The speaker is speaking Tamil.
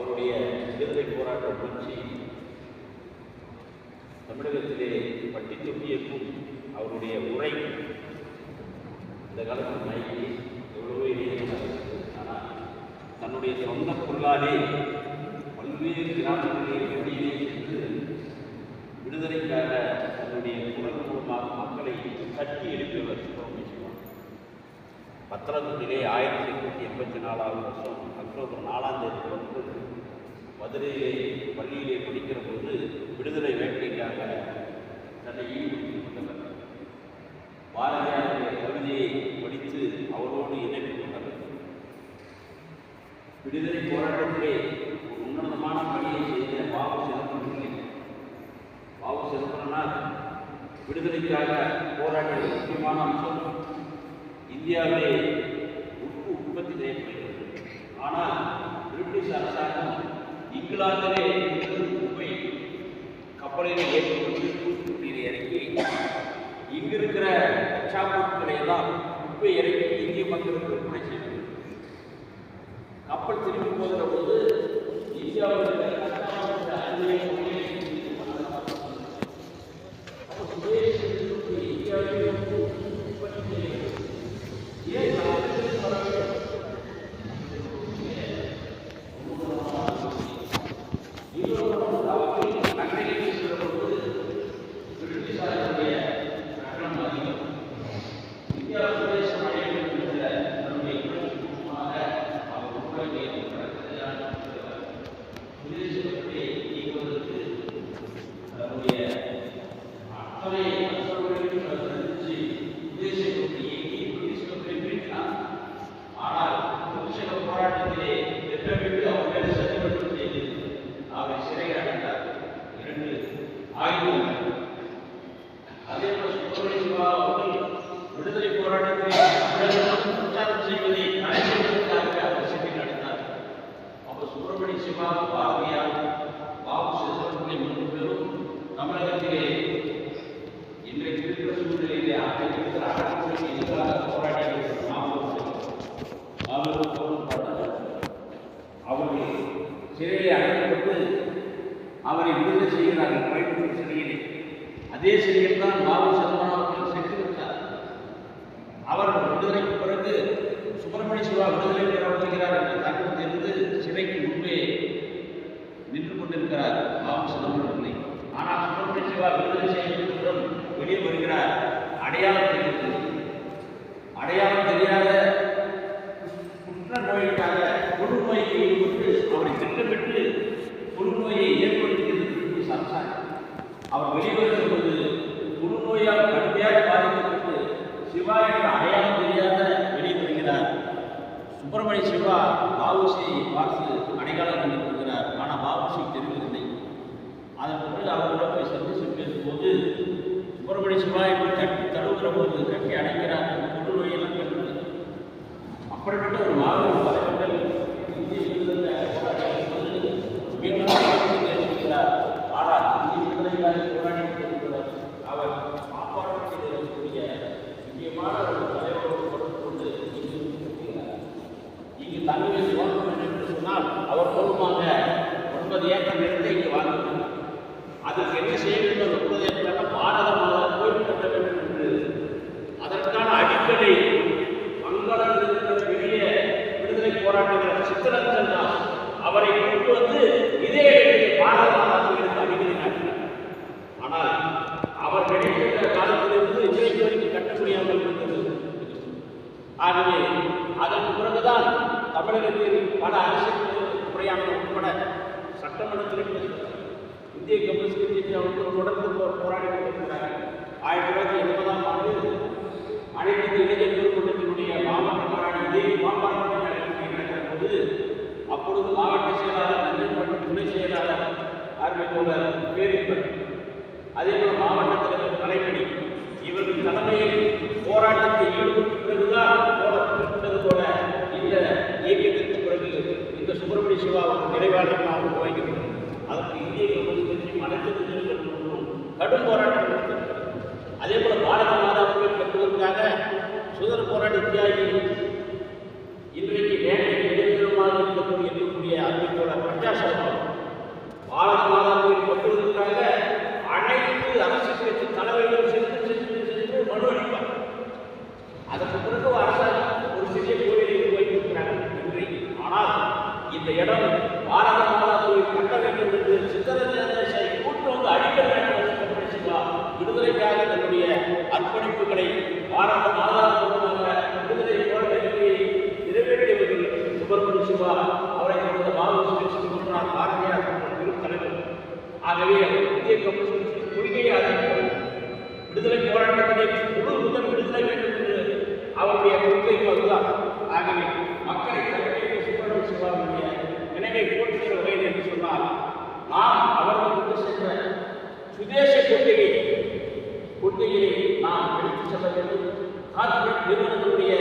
அவருடைய விடுதலை போராட்ட முயற்சி தமிழகத்திலே பட்டி தொட்டியக்கும் அவருடைய உரை இந்த காலத்தில் மைக்கு எவ்வளவோ ஆனால் தன்னுடைய சொந்த பொருளாலே பல்வேறு கிராமங்களிலே வெளியிலே சென்று விடுதலைக்காக தன்னுடைய குரல் மூலமாக மக்களை தட்டி எழுப்பியவர் சுப்பிரமணியம். பத்திரத்திலே 1884 அக்டோபர் 4 வந்து மதுரையிலே பள்ளியிலே படிக்கிற போது விடுதலை வேட்கைக்காக தன்னை ஈடுபடுத்திக் கொண்டவர். பாரதியாருடைய கவிதையை படித்து அவரோடு இணைந்து கொண்டவர். விடுதலை போராட்டத்திலே ஒரு உன்னதமான பணியை செய்த வாவு சிதம்பரம். வாவு சிதம்பரனார் விடுதலைக்காக போராட்டிய முக்கியமான அம்சம் இந்தியாவிலே உப்பு உற்பத்தி செய்யப்படுகிறது. ஆனால் பிரிட்டிஷ் அரசாங்கம் இங்கிலாந்திலே உப்பை கப்பலில் ஏற்றுக்கொண்டு தூத்துக்குடியில் இறக்கி இங்கு இருக்கிற கச்சா பொருட்களை எல்லாம் உப்பை இறக்கி இந்திய மக்களுக்கு விற்பனை செய்வது. கப்பல் திரும்பி போகிற போது இந்தியாவில் விடுதலை போராட்டத்தை பிரச்சாரம் செய்வதை நடத்தினார். அப்போ சுப்பிரமணிய சிவா, பாரதியார், வாவு சிதம்பரம் 3 பேரும் தமிழகத்திலே இன்றைக்கு இருக்கிற சூழ்நிலையிலே இருக்கிற அடக்குமுறைக்கு எதிராக போராடிய அவர்கள் சிறையை அடைக்கப்பட்டு அவரை விடுதலை செய்கிறார்கள். கோயம்புத்தூர் சிறையிலே அதே சிறையில் தான் வாவு சிதம்பரம் அவர்கள் சென்றிருக்கிறார். அவர் விடுதலைக்கு பிறகு சுப்பிரமணிய சிவா விடுதலை பெற வருகிறார் என்ற தகவல் தெரிந்து சிறைக்கு முன்பே நின்று கொண்டிருக்கிறார் வாவு சிதம்பரம் அவர்களை. ஆனால் சுப்பிரமணிய சிவா விடுதலை செய்யப்பட்டவுடன் வெளியே வருகிறார். அடையாளம் தெரியாத குற்ற நோய்க்காக தொழுநோய்க்கு ஈடுபட்டு அவரை திட்டமிட்டு தொழுநோயை ஏற்படுத்தியது அரசாங்கம். அவர் வெளிவருகிற போது தொழுநோயால் கடுமையாக பாதிக்கப்பட்டு சிவா என்ற அடையாளம் தெரியாத வெளியே வருகிறார். சுப்பிரமணிய சிவா வாவுசியை பார்த்து அடையாளம் கண்டுபிடிக்கிறார். ஆனால் வாவுசி தெரிவதில்லை. அதன் பிறகு அவரிடம் போய் சந்தித்து பேசும்போது சுப்பிரமணிய சிவா என்று கட்டி தழுவுகிற போது கட்டி அடைக்கிறார். தொழுநோயெல்லாம் கண்டு அப்படிப்பட்ட ஒரு மாபெரும் தலைவர்கள் இந்திய விடுதலை பேசுகிறார். ஆனால் இந்திய விடுதலைக்காக போராடி கொண்டிருக்கிறார். அவர் காப்பாற்றத்தில் இருக்கக்கூடிய முக்கியமான ஒரு தலைவரோடு தொடர்பு கொண்டு இங்கு தங்குவது வேண்டும் என்று சொன்னால் அவர் மூலமாக 9 ஏக்கர் நிலத்தை இங்கு வாங்கினார். அதற்கு என்ன செய்ய வேண்டும் என்பதற்காக பாரதமாக கோயில் கட்ட வேண்டும் என்று அதற்கான அடிப்படை வங்காளத்தில் பெரிய விடுதலை போராட்டங்கள் சித்திரஞ்சன் அவரை கொண்டு வந்து இதே பாரதமாக அடிக்கடி நாட்டினார். ஆனால் அவர் கிடைக்கின்ற காலத்திலிருந்து இன்றைக்கு வரைக்கும் கட்ட முடியாமல் இருந்தது. ஆகவே அதற்கு பிறகுதான் தமிழகத்தில் பல அரசியல் முறையான உட்பட சட்டமன்றத்தில் இந்திய கம்யூனிஸ்ட் கட்சி அவர்கள் தொடர்ந்து போராடி கொண்டிருக்கிறார்கள். 1980ஆம் ஆண்டு அனைத்து இளைஞர்கள் கூட்டத்தினுடைய மாவட்ட போராடி இதே மாவட்ட நடக்கிற போது அப்பொழுது மாவட்ட செயலாளர் நஞ்சன் மற்றும் துணை செயலாளர் ஆர்வத்தோழர் பேரின்பர், அதே போல மாவட்ட தலைவர் கலைமணி இவர்கள் தலைமையில் போராட்டத்தை ஈடுபட்ட பிறகுதான் போராட்டப்பட்டது போல இந்த இயக்கத்திற்கு பிறகு இந்த சுப்பிரமணிய சிவா நிறைவாளர்களாக உருவாகிறது. அதற்கு இந்திய கம்யூனிஸ்ட் அனைத்து கடும் போராட்டம் நடத்திருக்கிறது. அதே போல பாரத மாதாவை கட்டுவதற்காக சுதந்திர போராட்ட தியாகி இன்றைக்கு வேட்டைக்கு எதிர்ப்புமாக இருக்கக்கூடிய அறிவிப்போட பிரஜாசபா பாரத மாதா கோயில் கட்டுவதற்காக அனைத்து அரசியல் கட்சி தலைவர்களும் சென்று மனு அளிப்பார். அதற்கு பிறகு அரசாங்கம் ஒரு சிறிய கோயிலை உருவாக்கியிருக்கிறார்கள் இன்றி. ஆனால் இந்த இடம் பாரத மாதா கோயில் கட்ட வேண்டும் என்று சித்தரஞ்சனை கூட்டு வந்து அடிக்க வேண்டும் விடுதலைக்காக தன்னுடைய அர்ப்பணிப்புகளை பாரத மாதா விடுதலை போராட்டத்தை நிறைவேற்றியவர்கள் சுப்பிரமணிய சிவா அவரை கொடுத்த பாபு போன்றார் பாரதியார் பெரும் தலைவர். ஆகவே இந்திய கம்யூனிஸ்ட் கொள்கையை விடுதலை போராட்டத்திலே முழு முதல் விடுதலை வேண்டும் என்று அவருடைய கொள்கை அதுதான். ஆகவே மக்களை தலைமையில் சுப்பிரமணிய சிவாவுடைய நினைவை போற்றுகிற வகையில் என்று சொன்னால் நாம் அவர்கள் கொண்டு சென்ற சுதேச கொள்கையை நாம் எடுத்துச் செல்ல வேண்டும். கார்ப்பரேட் நிறுவனங்களுடைய